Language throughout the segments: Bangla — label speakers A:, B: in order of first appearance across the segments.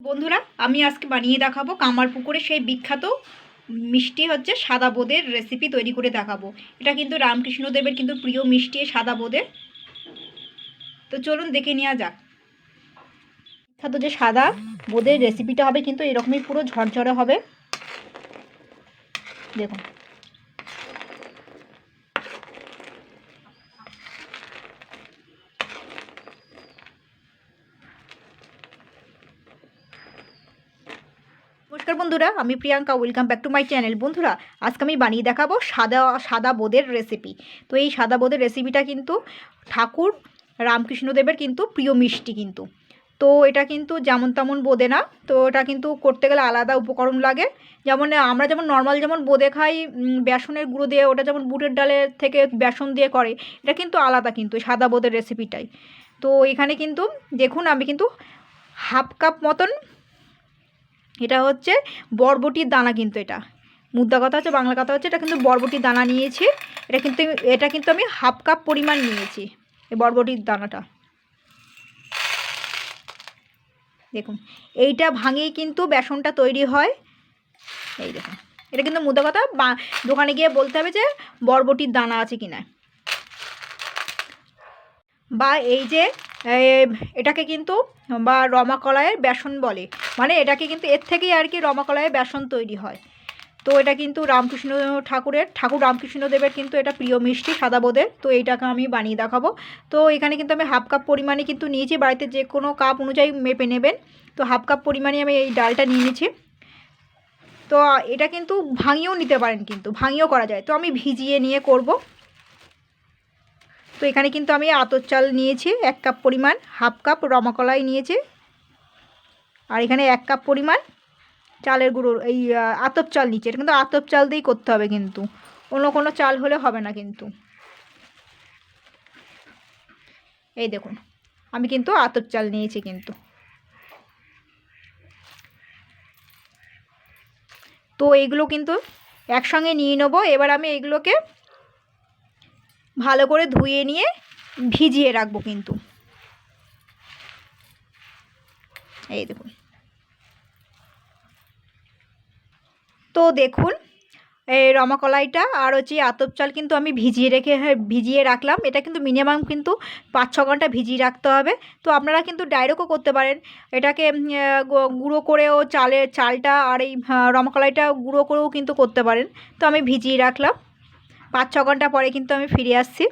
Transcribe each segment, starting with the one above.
A: বন্ধুরা, আমি আজকে বানিয়ে দেখাবো কামারপুকুরে সেই বিখ্যাত মিষ্টি হচ্ছে সাদা বোঁদের রেসিপি তৈরি করে দেখাবো। এটা কিন্তু রামকৃষ্ণদেবের কিন্তু প্রিয় মিষ্টি সাদা বোঁদে। তো চলুন দেখে নেওয়া যাক। বিখ্যাত যে সাদা বোঁদের রেসিপিটা হবে কিন্তু এরকমই পুরো ঝরঝরে হবে। দেখুন, নমস্কার বন্ধুরা, আমি Priyanka. Welcome back to my channel. বন্ধুরা, আজকে আমি বানিয়ে দেখাবো সাদা সাদা বোঁদের রেসিপি। তো এই সাদা বোঁদের রেসিপিটা কিন্তু ঠাকুর রামকৃষ্ণদেবের কিন্তু প্রিয় মিষ্টি কিন্তু। তো এটা কিন্তু যেমন তেমন বোঁদে না, তো এটা কিন্তু করতে গেলে আলাদা উপকরণ লাগে। যেমন আমরা যেমন নর্মাল যেমন বোঁদে খাই বেসনের গুঁড়ো দিয়ে, ওটা যেমন বুটের ডালের থেকে বেসন দিয়ে করে, এটা কিন্তু আলাদা কিন্তু সাদা বোঁদের রেসিপিটাই। তো এখানে কিন্তু দেখুন, আমি কিন্তু হাফ কাপ মতন, এটা হচ্ছে বরবটির দানা কিন্তু, এটা মুদ্রা কথা হচ্ছে, বাংলা কথা হচ্ছে, এটা কিন্তু বরবটির দানা নিয়েছি। এটা কিন্তু আমি হাফ কাপ পরিমাণ নিয়েছি এই বরবটির দানাটা। দেখুন, এইটা ভাঙেই কিন্তু বেসনটা তৈরি হয়। এই দেখুন, এটা কিন্তু মুদ্রা কথা, দোকানে গিয়ে বলতে হবে যে বরবটির দানা আছে কিনা। বা এই যে এটাকে কিন্তু বা রমাকলাইয়ের বেসন বলে, মানে এটাকে কিন্তু এর থেকেই আর কি রমাকলাইয়ের বেসন তৈরি হয়। তো এটা কিন্তু ঠাকুর রামকৃষ্ণদেবের কিন্তু এটা প্রিয় মিষ্টি সাদা বোঁদের। তো এইটাকে আমি বানিয়ে দেখাবো। তো এখানে কিন্তু আমি হাফ কাপ পরিমাণে কিন্তু নিয়েছি, বাড়িতে যে কোনো কাপ অনুযায়ী মেপে নেবেন। তো হাফ কাপ পরিমাণে আমি এই ডালটা নিয়ে নিয়েছি। তো এটা কিন্তু ভাঙিয়েও নিতে পারেন, কিন্তু ভাঙিয়েও করা যায়, তো আমি ভিজিয়ে নিয়ে করব। তো এখানে কিন্তু আমি আতর চাল নিয়েছি 1 কাপ পরিমাণ, হাফ কাপ রমাকলাই নিয়েছি, আর এখানে 1 কাপ পরিমাণ চালের গুঁড়ো, এই আতপ চাল নিচে। এটা কিন্তু আতপ চাল দিয়েই করতে হবে, কিন্তু অন্য কোনো চাল হলে হবে না কিন্তু। এই দেখুন, আমি কিন্তু আতপ চাল নিয়েছি কিন্তু। তো এইগুলো কিন্তু একসঙ্গে নিয়ে নেব। এবার আমি এইগুলোকে ভালো করে ধুয়ে নিয়ে ভিজিয়ে রাখবো কিন্তু। এই দেখুন, তো দেখুন এই রমাকলাইটা আর হচ্ছে আতপ চাল কিন্তু আমি ভিজিয়ে রাখলাম। এটা কিন্তু মিনিমাম কিন্তু 5-6 ঘন্টা ভিজিয়ে রাখতে হবে। তো আপনারা কিন্তু ডাইরেক্টও করতে পারেন, এটাকে গুঁড়ো করেও চালটা আর এই রমাকলাইটা গুঁড়ো করেও কিন্তু করতে পারেন। তো আমি ভিজিয়ে রাখলাম, 5-6 ঘন্টা পরে কিন্তু আমি ফিরে আসছি।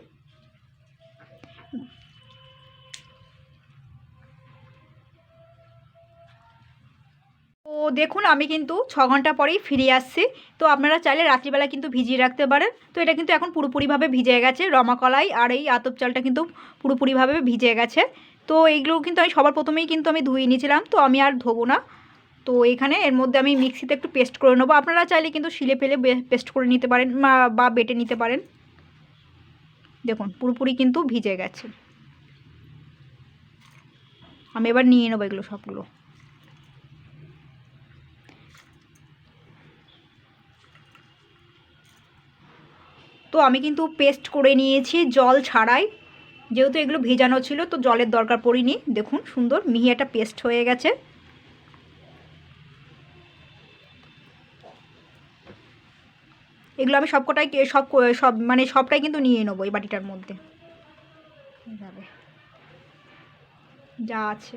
A: তো দেখুন, আমি কিন্তু 6 ঘন্টা পরেই ফিরে আসছি। তো আপনারা চাইলে রাত্রিবেলা কিন্তু ভিজিয়ে রাখতে পারেন। তো এটা কিন্তু এখন পুরোপুরিভাবে ভিজে গেছে, রমাকলাই আর এই আতপ চালটা কিন্তু পুরোপুরিভাবে ভিজে গেছে। তো এইগুলো কিন্তু আমি সবার প্রথমেই কিন্তু আমি ধুয়ে নিয়েছিলাম, তো আমি আর ধোবো না। তো এখানে এর মধ্যে আমি মিক্সিতে একটু পেস্ট করে নেবো। আপনারা চাইলে কিন্তু শিলে ফেলে পেস্ট করে নিতে পারেন বা বেটে নিতে পারেন। দেখুন, পুরোপুরি কিন্তু ভিজে গেছে। আমি এবার নিয়ে নেবো এগুলো সবগুলো। তো আমি কিন্তু পেস্ট করে নিয়েছি জল ছাড়াই, যেহেতু এগুলো ভেজানো ছিল তো জলের দরকার পড়েনি। দেখুন, সুন্দর মিহি একটা পেস্ট হয়ে গেছে। এগুলো আমি সবকটাই সব মানে সবটাই কিন্তু নিয়ে নেবো এই বাটিটার মধ্যে, এইভাবে যা আছে।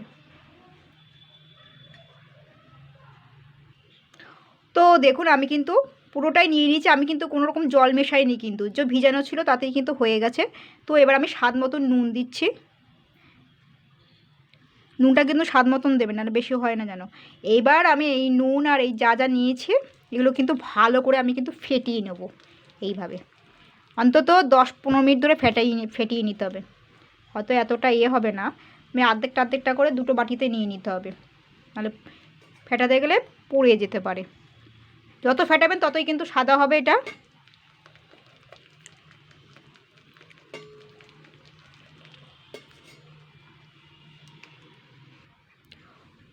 A: তো দেখুন, আমি কিন্তু পুরোটাই নিয়ে নিয়েছি। আমি কিন্তু কোনো রকম জল মেশাইনি, কিন্তু যে ভিজানো ছিল তাতেই কিন্তু হয়ে গেছে। তো এবার আমি স্বাদ মতন নুন দিচ্ছি। নুনটা কিন্তু স্বাদ মতন দেবেন, না বেশি হয় না যেন। এইবার আমি এই নুন আর এই যা যা নিয়েছি এগুলো কিন্তু ভালো করে আমি কিন্তু ফেটিয়ে নেব এইভাবে। অন্তত 10-15 মিনিট ধরে ফেটিয়ে নিতে হবে। হয়তো এতটা হবে না, আমি আর্ধেকটা করে দুটো বাটিতে নিয়ে নিতে হবে, নাহলে ফেটাতে গেলে পুড়ে যেতে পারে। যত ফেটাবেন ততই কিন্তু সাদা হবে এটা।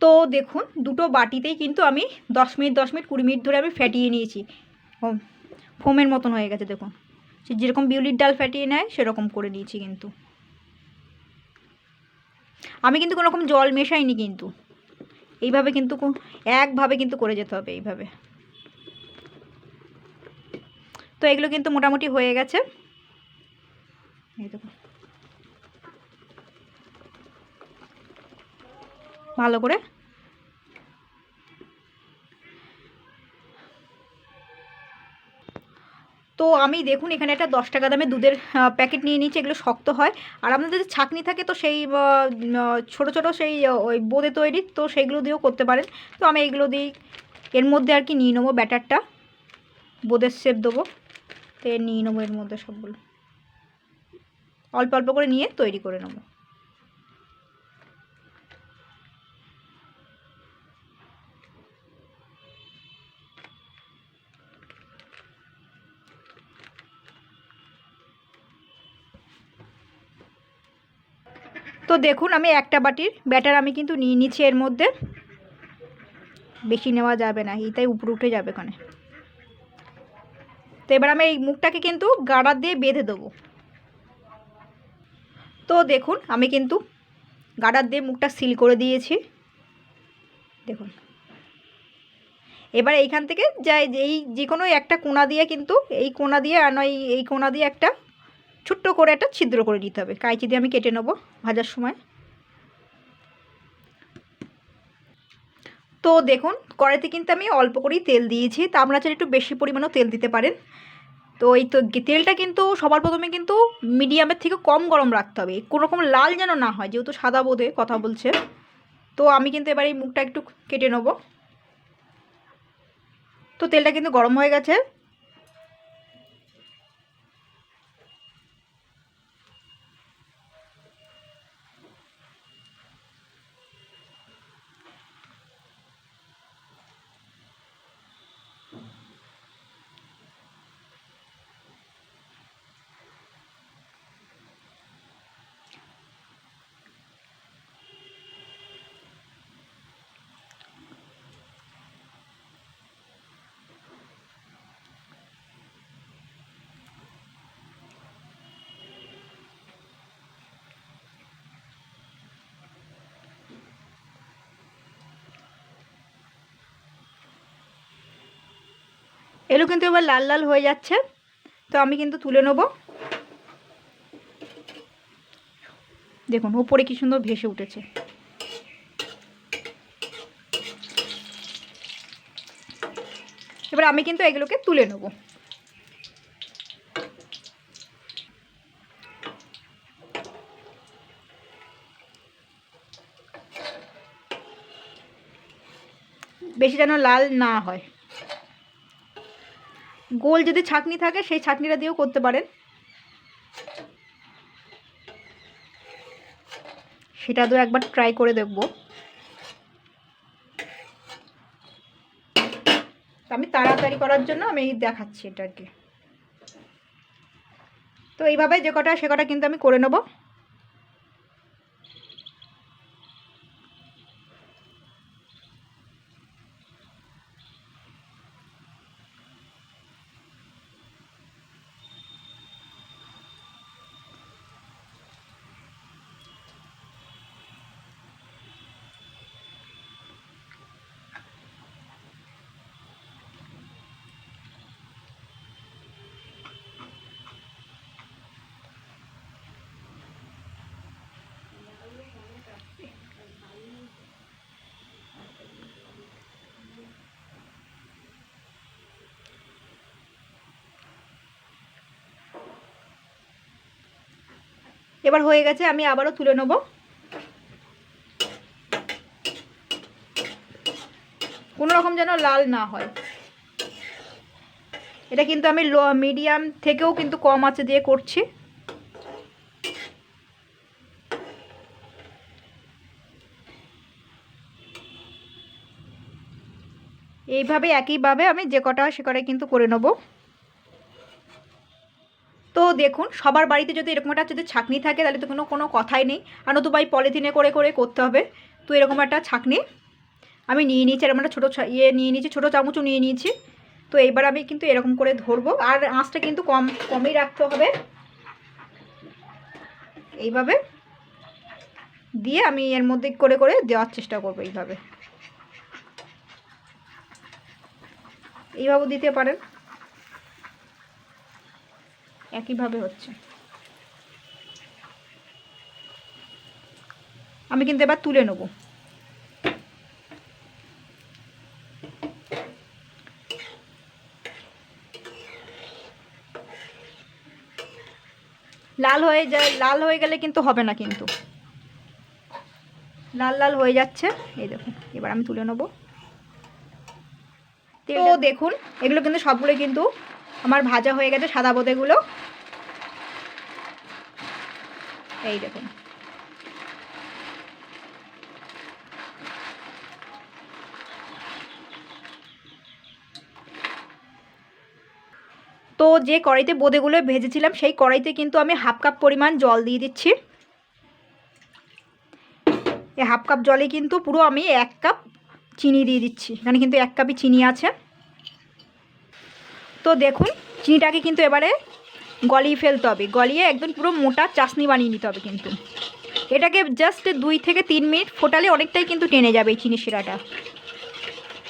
A: তো দেখুন, দুটো বাটিতেই কিন্তু আমি 10 মিনিট 20 মিনিট ধরে আমি ফেটিয়ে নিয়েছি। ফোমের মতন হয়ে গেছে দেখুন, যেরকম বিউলির ডাল ফেটিয়ে নেয় সেরকম করে নিয়েছি কিন্তু। আমি কিন্তু কোনো রকম জল মেশাইনি কিন্তু, এইভাবে কিন্তু একভাবে কিন্তু করে যেতে হবে এইভাবে। তো এগুলো কিন্তু মোটামুটি হয়ে গেছে। এই দেখুন ভালো করে। তো আমি দেখুন এখানে একটা 10 টাকা দামের দুধের প্যাকেট নিয়ে নিচ্ছি। এগুলো শক্ত হয়। আর আপনাদের যদি ছাঁকনি থাকে তো সেই ছোটো ছোটো সেই ওই বোঁদে তৈরি, তো সেইগুলো দিয়েও করতে পারেন। তো আমি এইগুলো দিই এর মধ্যে আর কি নিয়ে নেবো ব্যাটারটা, বোঁদের শেপ দেবো। তো নিয়ে নেবো এর মধ্যে সবগুলো অল্প অল্প করে নিয়ে তৈরি করে নেবো। তো দেখুন আমি একটা বাটির ব্যাটার আমি কিন্তু নিয়ে নিচ্ছি। এর মধ্যে বেশি নেওয়া যাবে না, এইটাই উপরে উঠে যাবে ওখানে। তো এবার আমি এই মুখটাকে কিন্তু গার্ডার দিয়ে বেঁধে দেবো। তো দেখুন আমি কিন্তু গার্ডার দিয়ে মুখটা সিল করে দিয়েছি। দেখুন এবার এইখান থেকে যাই এই যে কোনো একটা কোণা দিয়ে কিন্তু এই কোণা দিয়ে আর নয় এই কোণা দিয়ে একটা ছোট্ট করে একটা ছিদ্র করে নিতে হবে। কাঁচি দিয়ে আমি কেটে নেবো ভাজার সময়। তো দেখুন কড়াইতে কিন্তু আমি অল্প করেই তেল দিয়েছি। তা আপনারা চাইলে একটু বেশি পরিমাণেও তেল দিতে পারেন। তো এই তো তেলটা কিন্তু সবার প্রথমে কিন্তু মিডিয়ামের থেকে কম গরম রাখতে হবে, কোনো রকম লাল যেন না হয়, যেহেতু সাদা বোঁদে কথা বলছে। তো আমি কিন্তু এবার এই মুখটা একটু কেটে নেবো। তো তেলটা কিন্তু গরম হয়ে গেছে। এগুলো কিন্তু এবার লাল লাল হয়ে যাচ্ছে। তো আমি কিন্তু তুলে নেব। দেখুন উপরে কি সুন্দর ভেসে উঠেছে। এবার আমি কিন্তু এগুলোকে তুলে নেব। বেশি যেন লাল না হয়। গোল যদি ছাঁকনি থাকে সেই ছাঁকনিটা দিয়েও করতে পারেন, সেটা তো একবার ট্রাই করে দেখব। আমি তাড়াতাড়ি করার জন্য আমি দেখাচ্ছি এটা আর কি। তো এইভাবে যে কটা সে কটা কিন্তু আমি করে নেব। এবার হয়ে গেছে, আমি আবারও তুলে নেব। কোনো রকম যেন লাল না হয়। এটা কিন্তু আমি মিডিয়াম থেকেও কিন্তু কম আঁচে দিয়ে করছি। এইভাবে একইভাবে আমি যে কটা সে কটাই কিন্তু করে নেব। তো দেখুন সবার বাড়িতে যদি এরকম একটা যদি ছাঁকনি থাকে তাহলে তো কোনো কথাই নেই, আর নতুবা এই পলিথিনে করে করে করতে হবে। তো এরকম একটা ছাঁকনি আমি নিয়ে নিয়েছি, এরকম একটা ছোটো নিয়ে নিয়েছি, ছোটো চামচও নিয়ে নিয়েছি। তো এইবার আমি কিন্তু এরকম করে ধরবো, আর আঁচটা কিন্তু কমই রাখতে হবে। এইভাবে দিয়ে আমি এর মধ্যে করে করে দেওয়ার চেষ্টা করবো এইভাবে। এইভাবে দিতে পারেন, একইভাবে হচ্ছে। আমি কিন্তু এবার তুলে নেব। লাল হয়ে গেলে কিন্তু হবে না, কিন্তু লাল লাল হয়ে যাচ্ছে। এই দেখুন, এবার আমি তুলে নেব। তো দেখুন, এগুলো কিন্তু সবগুলো কিন্তু আমার ভাজা হয়ে গেছে, সাদা বোঁদেগুলো। এই দেখুন, তো যে কড়াইতে বোঁদেগুলো ভেজেছিলাম সেই কড়াইতে কিন্তু আমি 1/2 কাপ পরিমাণ জল দিয়ে দিচ্ছি। এই 1/2 কাপ জলে কিন্তু পুরো আমি 1 কাপ চিনি দিয়ে দিচ্ছি। এখানে কিন্তু 1 কাপই চিনি আছে। তো দেখুন, চিনিটাকে কিন্তু এবারে গলিয়ে ফেলতে হবে, গলিয়ে একদম পুরো মোটা চাশনি বানিয়ে নিতে হবে। কিন্তু এটাকে জাস্ট 2 থেকে 3 মিনিট ফোটালে অনেকটাই কিন্তু টেনে যাবে এই চিনি শিরাটা।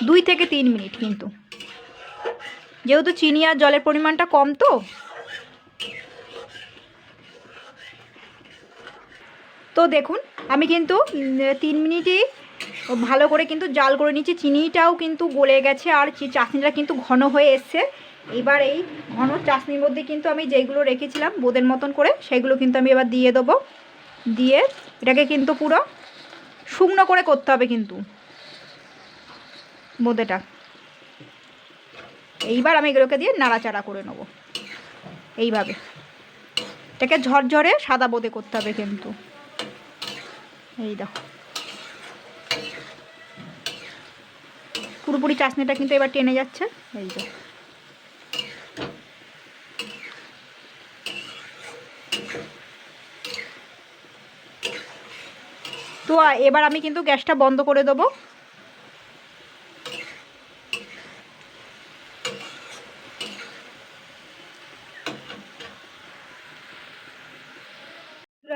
A: 2 থেকে 3 মিনিট, কিন্তু যেহেতু চিনি আর জলের পরিমাণটা কম, তো দেখুন আমি কিন্তু 3 মিনিটই ভালো করে কিন্তু জাল করে নিচ্ছি। চিনিটাও কিন্তু গলে গেছে আর চাশনিটা কিন্তু ঘন হয়ে এসছে। এবার এই ঘন চাশনির মধ্যে কিন্তু আমি যেইগুলো রেখেছিলাম বোঁদের মতন করে, সেগুলো কিন্তু আমি এবার দিয়ে দেবো। দিয়ে এটাকে কিন্তু পুরো শুকনো করে করতে হবে কিন্তু বোঁদেটা। এইবার আমি এগুলোকে দিয়ে নাড়াচাড়া করে নেব। এইভাবে এটাকে ঝরঝরে সাদা বোঁদে করতে হবে কিন্তু। এই দেখো, পুরোপুরি চাশনিটা কিন্তু এবার টেনে যাচ্ছে। এই যে, তো এবার আমি কিন্তু গ্যাসটা বন্ধ করে দেবো।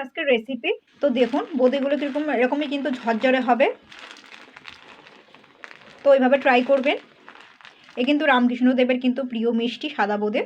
A: আজকের রেসিপি তো দেখুন, বোঁদেগুলো কীরকম এরকমই কিন্তু ঝরঝরে হবে। তো এইভাবে ট্রাই করবেন। এ কিন্তু রামকৃষ্ণদেবের কিন্তু প্রিয় মিষ্টি সাদা বোঁদে।